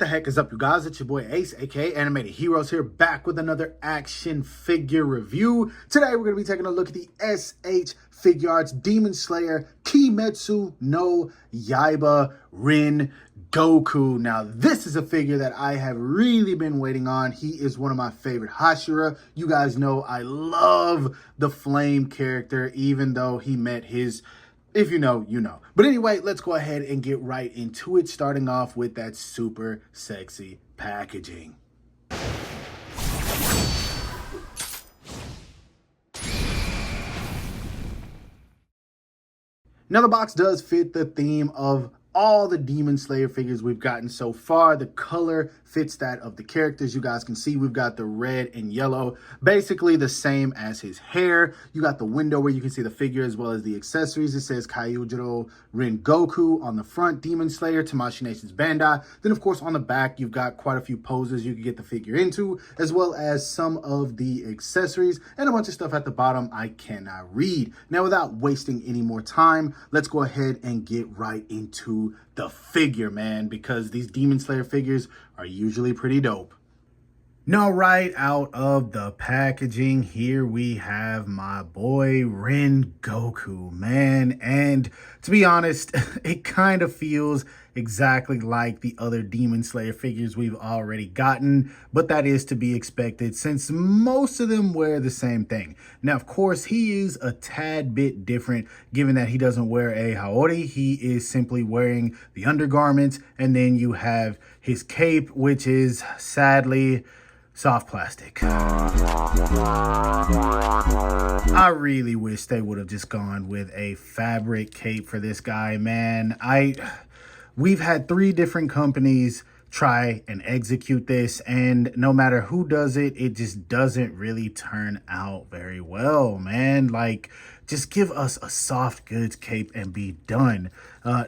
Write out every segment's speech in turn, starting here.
the heck is up, you guys? It's your boy Ace, aka Animated Heroes, here back with another action figure review. Today we're going to be taking a look at the SH Figuarts Demon Slayer Kimetsu no Yaiba Rengoku. Now, this is a figure that I have really been waiting on. He is one of my favorite Hashira. You guys know I love the Flame character, even though he met his... If you know, you know. But anyway, let's go ahead and get right into it, starting off with that super sexy packaging. Now, the box does fit the theme of all the Demon Slayer figures we've gotten so far. The color fits that of the characters. You guys can see we've got the red and yellow, basically the same as his hair. You got the window where you can see the figure as well as the accessories. It says Kyojuro Rengoku on the front, Demon Slayer, Tamashii Nation's Bandai. Then, of course, on the back, you've got quite a few poses you can get the figure into, as well as some of the accessories and a bunch of stuff at the bottom I cannot read. Now, without wasting any more time, let's go ahead and get right into the figure, man, because these Demon Slayer figures are usually pretty dope. Now, right out of the packaging, here we have my boy Rengoku, man. And to be honest, it kind of feels exactly like the other Demon Slayer figures we've already gotten, but that is to be expected since most of them wear the same thing. Now, of course, he is a tad bit different given that he doesn't wear a haori. He is simply wearing the undergarments, and then you have his cape, which is sadly soft plastic. I really wish they would have just gone with a fabric cape for this guy, man. We've had 3 different companies try and execute this, and no matter who does it, it just doesn't really turn out very well, man. Like, just give us a soft goods cape and be done.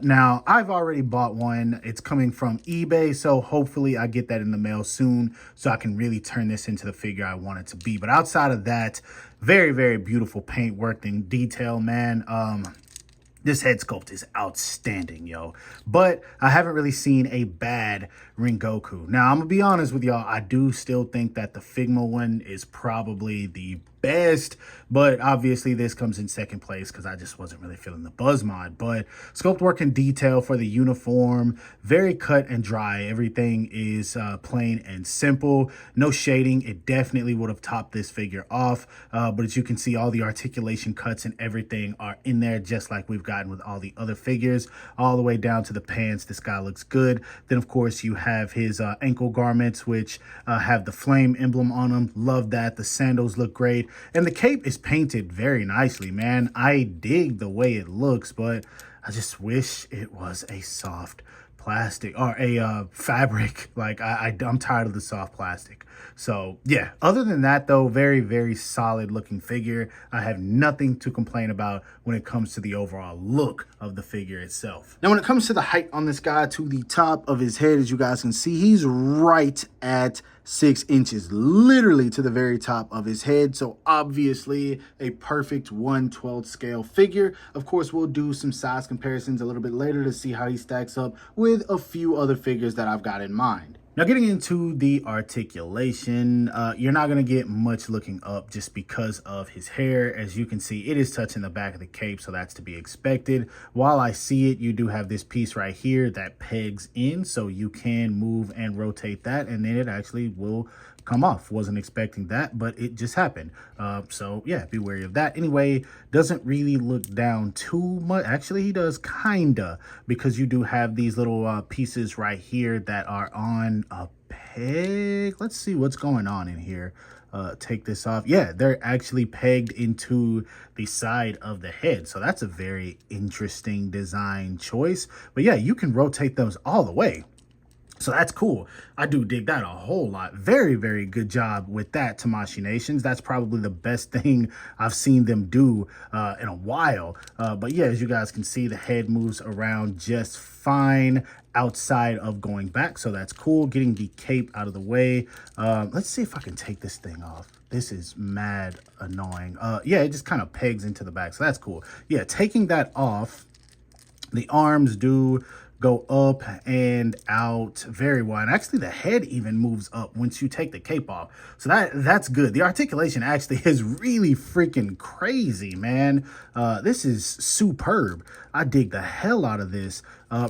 Now, I've already bought one. It's coming from eBay, so hopefully I get that in the mail soon so I can really turn this into the figure I want it to be. But outside of that, very, very beautiful paint work and detail, man. This head sculpt is outstanding, yo. But I haven't really seen a bad Rengoku. Now, I'm going to be honest with y'all. I do still think that the Figma one is probably the best, but obviously this comes in second place because I just wasn't really feeling the buzz mod. But sculpt work and detail for the uniform, very cut and dry. Everything is plain and simple, no shading. It definitely would have topped this figure off, but as you can see, all the articulation cuts and everything are in there, just like we've gotten with all the other figures, all the way down to the pants. This guy looks good. Then, of course, you have his ankle garments, which have the flame emblem on them. Love that. The sandals look great. And the cape is painted very nicely, man. I dig the way it looks, but I just wish it was a soft plastic or a fabric. Like, I'm tired of the soft plastic. So yeah, other than that though, very, very solid looking figure. I have nothing to complain about when it comes to the overall look of the figure itself. Now, when it comes to the height on this guy, to the top of his head, as you guys can see, he's right at 6 inches, literally to the very top of his head. So obviously a perfect 1/12 scale figure. Of course, we'll do some size comparisons a little bit later to see how he stacks up with a few other figures that I've got in mind. Now, getting into the articulation, you're not going to get much looking up just because of his hair. As you can see, it is touching the back of the cape, so that's to be expected. While I see it, you do have this piece right here that pegs in, so you can move and rotate that, and then it actually will come off. Wasn't expecting that, but it just happened. So yeah, be wary of that. Anyway, doesn't really look down too much. Actually, he does kinda, because you do have these little pieces right here that are on a peg. Let's see what's going on in here. Take this off. Yeah, they're actually pegged into the side of the head. So that's a very interesting design choice. But yeah, you can rotate those all the way. So that's cool. I do dig that a whole lot. Very, very good job with that, Tamashii Nations. That's probably the best thing I've seen them do in a while. But yeah, as you guys can see, the head moves around just fine outside of going back. So that's cool. Getting the cape out of the way. Let's see if I can take this thing off. This is mad annoying. Yeah, it just kind of pegs into the back. So that's cool. Yeah, taking that off, the arms do go up and out very wide. Actually, the head even moves up once you take the cape off. So that's good. The articulation actually is really freaking crazy, man. This is superb. I dig the hell out of this.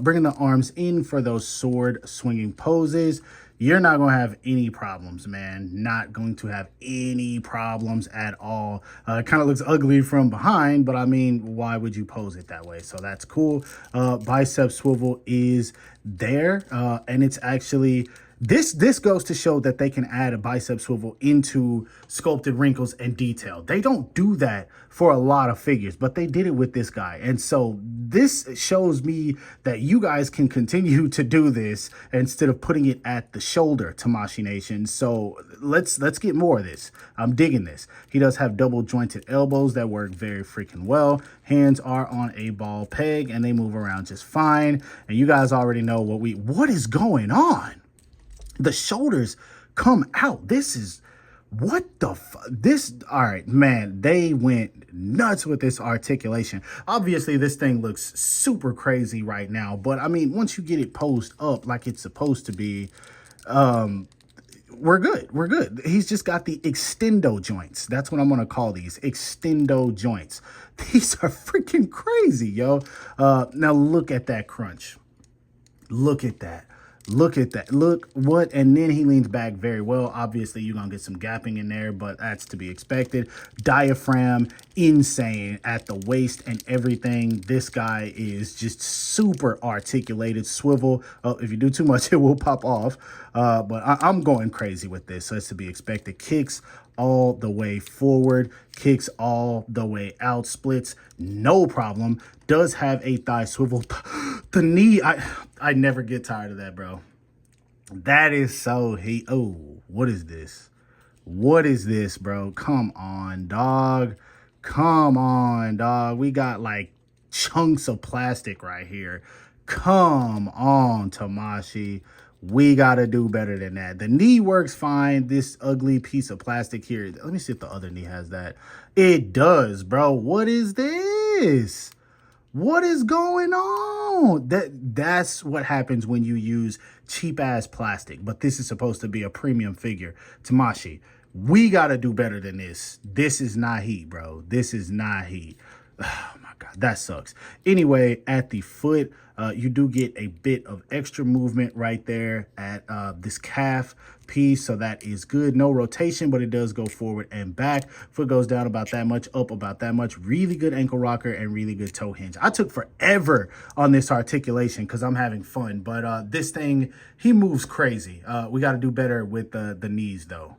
Bringing the arms in for those sword swinging poses. You're not going to have any problems, man. Not going to have any problems at all. It kind of looks ugly from behind, but I mean, why would you pose it that way? So that's cool. Bicep swivel is there, and it's actually... This goes to show that they can add a bicep swivel into sculpted wrinkles and detail. They don't do that for a lot of figures, but they did it with this guy. And so this shows me that you guys can continue to do this instead of putting it at the shoulder, Tamashii Nation. So let's get more of this. I'm digging this. He does have double jointed elbows that work very freaking well. Hands are on a ball peg and they move around just fine. And you guys already know what is going on. The shoulders come out. This is, what the this, all right, man, they went nuts with this articulation. Obviously, this thing looks super crazy right now, but I mean, once you get it posed up like it's supposed to be, we're good. We're good. He's just got the extendo joints. That's what I'm going to call these, extendo joints. These are freaking crazy, yo. Now look at that crunch. Look at that. Look at that. Look what, and then he leans back very well. Obviously, you're going to get some gapping in there, but that's to be expected. Diaphragm, insane at the waist and everything. This guy is just super articulated. Swivel. Oh, if you do too much, it will pop off. But I'm going crazy with this, so it's to be expected. Kicks all the way forward, kicks all the way out, splits, no problem. Does have a thigh swivel. The knee, I never get tired of that, bro. That is so oh, what is this? What is this, bro? Come on, dog. Come on, dog. We got like chunks of plastic right here. Come on, Tamashii. We got to do better than that. The knee works fine. This ugly piece of plastic here. Let me see if the other knee has that. It does, bro. What is this? What is going on? That's what happens when you use cheap-ass plastic. But this is supposed to be a premium figure. Tamashii, we got to do better than this. This is not heat, bro. This is not heat. Oh, my God. That sucks. Anyway, at the foot, you do get a bit of extra movement right there at this calf piece, so that is good. No rotation, but it does go forward and back. Foot goes down about that much, up about that much. Really good ankle rocker and really good toe hinge. I took forever on this articulation because I'm having fun, but this thing, he moves crazy. We got to do better with the knees, though.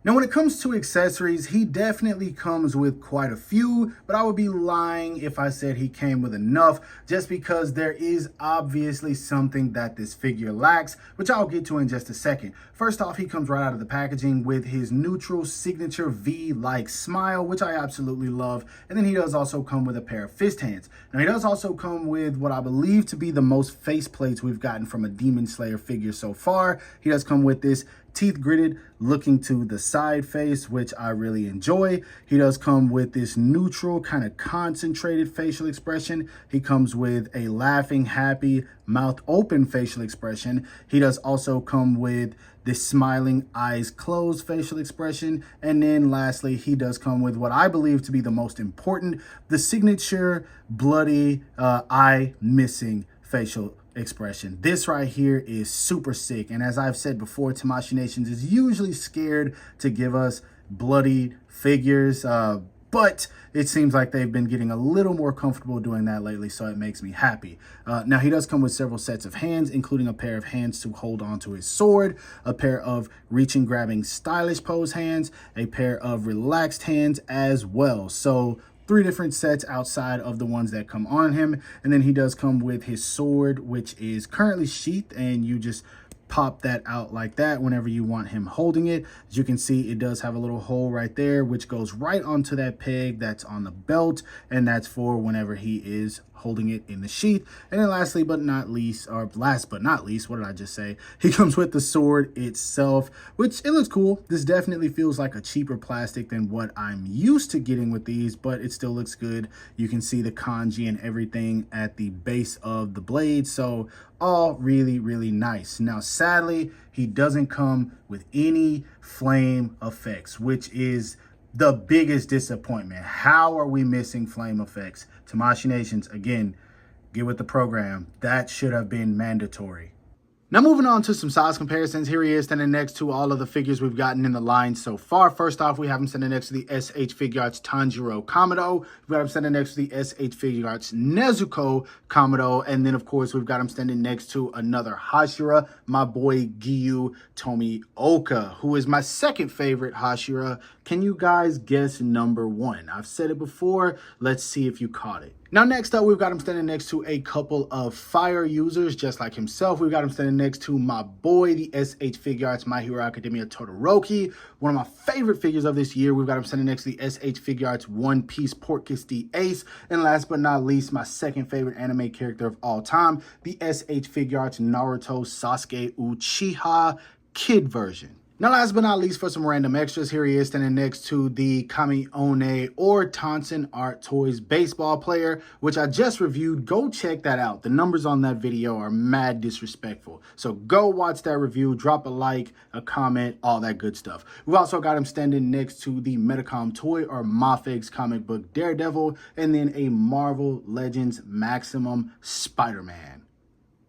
Now, when it comes to accessories, he definitely comes with quite a few, but I would be lying if I said he came with enough, just because there is obviously something that this figure lacks, which I'll get to in just a second. First off, he comes right out of the packaging with his neutral signature V-like smile, which I absolutely love. And then he does also come with a pair of fist hands. Now, he does also come with what I believe to be the most face plates we've gotten from a Demon Slayer figure so far. He does come with this teeth gritted, looking to the side face, which I really enjoy. He does come with this neutral, kind of concentrated facial expression. He comes with a laughing, happy, mouth open facial expression. He does also come with this smiling, eyes closed facial expression. And then lastly, he does come with what I believe to be the most important, the signature bloody eye missing facial expression. This right here is super sick, and as I've said before, Tamashii Nations is usually scared to give us bloody figures, but it seems like they've been getting a little more comfortable doing that lately, so it makes me happy. Now, he does come with several sets of hands, including a pair of hands to hold onto his sword, a pair of reaching, grabbing, stylish pose hands, a pair of relaxed hands as well. So 3 different sets outside of the ones that come on him. And then he does come with his sword, which is currently sheathed, and you just pop that out like that whenever you want him holding it. As you can see, it does have a little hole right there, which goes right onto that peg that's on the belt, and that's for whenever he is holding it in the sheath. And then last but not least, what did I just say? He comes with the sword itself, which it looks cool. This definitely feels like a cheaper plastic than what I'm used to getting with these, but it still looks good. You can see the kanji and everything at the base of the blade, so all really, really nice. Now, sadly, he doesn't come with any flame effects, which is the biggest disappointment. How are we missing flame effects? Tamashii Nations, again, get with the program. That should have been mandatory. Now, moving on to some size comparisons. Here he is standing next to all of the figures we've gotten in the line so far. First off, we have him standing next to the SH Figuarts Tanjiro Kamado. We've got him standing next to the SH Figuarts Nezuko Kamado. And then, of course, we've got him standing next to another Hashira, my boy Giyu Tomioka, who is my second favorite Hashira. Can you guys guess number one? I've said it before. Let's see if you caught it. Now, next up, we've got him standing next to a couple of fire users, just like himself. We've got him standing next to my boy, the SH Figuarts My Hero Academia Todoroki, one of my favorite figures of this year. We've got him standing next to the SH Figuarts One Piece Porcus D Ace. And last but not least, my second favorite anime character of all time, the SH Figuarts Naruto Sasuke Uchiha Kid version. Now, last but not least, for some random extras, here he is standing next to the Kamione or Tonson Art Toys baseball player, which I just reviewed. Go check that out. The numbers on that video are mad disrespectful. So go watch that review, drop a like, a comment, all that good stuff. We've also got him standing next to the Metacom toy or Mafex comic book Daredevil, and then a Marvel Legends Maximum Spider-Man.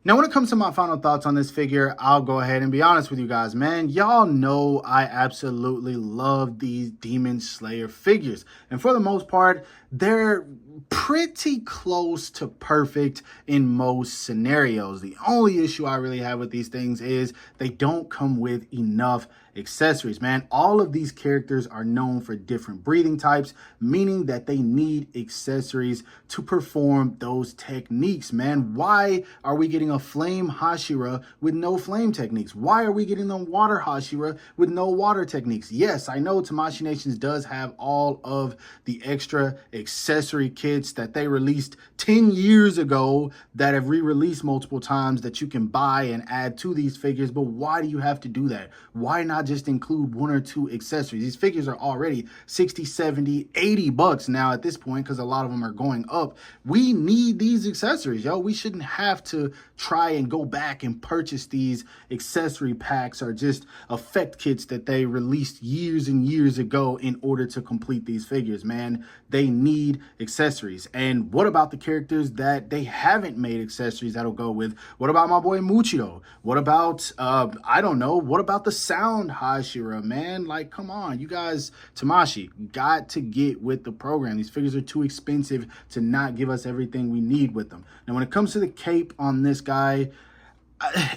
Now, when it comes to my final thoughts on this figure, I'll go ahead and be honest with you guys, man. Y'all know I absolutely love these Demon Slayer figures. And for the most part, they're pretty close to perfect in most scenarios. The only issue I really have with these things is they don't come with enough accessories, man. All of these characters are known for different breathing types, meaning that they need accessories to perform those techniques, man. Why are we getting a flame Hashira with no flame techniques? Why are we getting the water Hashira with no water techniques? Yes, I know Tamashii Nations does have all of the extra accessory kits that they released 10 years ago that have re-released multiple times that you can buy and add to these figures, but why do you have to do that? Why not just include one or two accessories? These figures are already 60, 70, 80 bucks now at this point because a lot of them are going up. We need these accessories, yo. We shouldn't have to try and go back and purchase these accessory packs or just effect kits that they released years and years ago in order to complete these figures, man. They need accessories. And what about the characters that they haven't made accessories that'll go with? What about my boy Muchiro? What about, I don't know, what about the sound Hashira, man? Like, come on, you guys, Tamashii, got to get with the program. These figures are too expensive to not give us everything we need with them. Now, when it comes to the cape on this guy,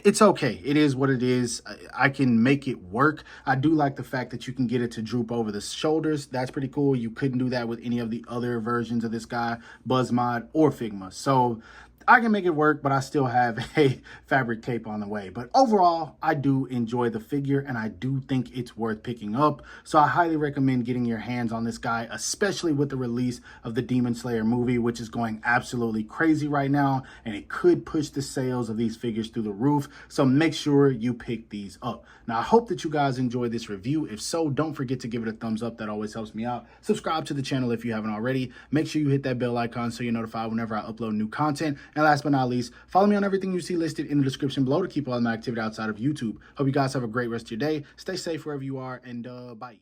it's okay. It is what it is. I can make it work. I do like the fact that you can get it to droop over the shoulders. That's pretty cool. You couldn't do that with any of the other versions of this guy, Buzzmod or Figma. So I can make it work, but I still have a fabric cape on the way. But overall, I do enjoy the figure, and I do think it's worth picking up. So I highly recommend getting your hands on this guy, especially with the release of the Demon Slayer movie, which is going absolutely crazy right now, and it could push the sales of these figures through the roof. So make sure you pick these up. Now, I hope that you guys enjoyed this review. If so, don't forget to give it a thumbs up. That always helps me out. Subscribe to the channel if you haven't already. Make sure you hit that bell icon so you're notified whenever I upload new content. And last but not least, follow me on everything you see listed in the description below to keep all my activity outside of YouTube. Hope you guys have a great rest of your day. Stay safe wherever you are, and bye.